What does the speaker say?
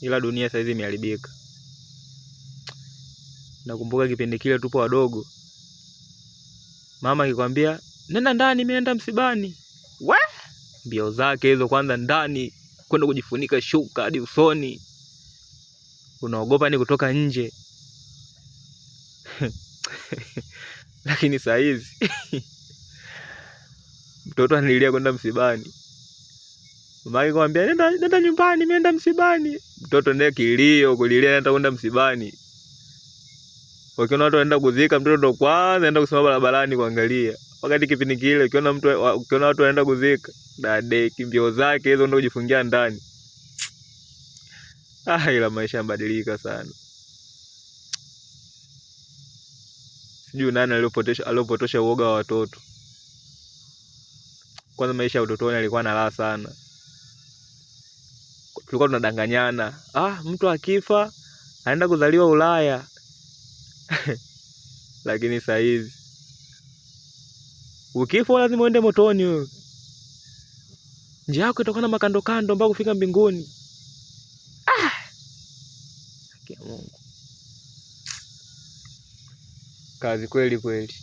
Ila dunia sasa hivi imeharibika. Nakumbuka kipindi kile tupo wadogo, mama akikwambia nenda ndani, mimi naenda msibani, mbio zake hizo, kwanza ndani kwenda kujifunika shuka hadi usoni, unaogopa ni kutoka nje. Lakini saa hizi mtoto analilia kwenda msibani, mama akikwambia nenda nyumbani, mimi naenda msibani, mtoto ndiye kilio kulilia hata kwenda msibani. Ukiona watu wanaenda kuzika, mtoto ndo kwanza anaenda kusimama barabarani kuangalia. Wakati kipindi kile ukiona watu wanaenda kuzika, dade mbio zake hizo ndo kujifungia ndani. Ila maisha yamebadilika sana. Sijui nani aliyopotosha uoga wa watoto. Kwanza maisha ya utotoni yalikuwa na raha sana. Tulikuwa tunadanganyana, mtu akifa anaenda kuzaliwa Ulaya. Lakini saa hizi ukifa lazima uende motoni wewe. Njia yako itakuwa na makando kando mpaka kufika mbinguni. Haki ya Mungu. Kazi kweli kweli.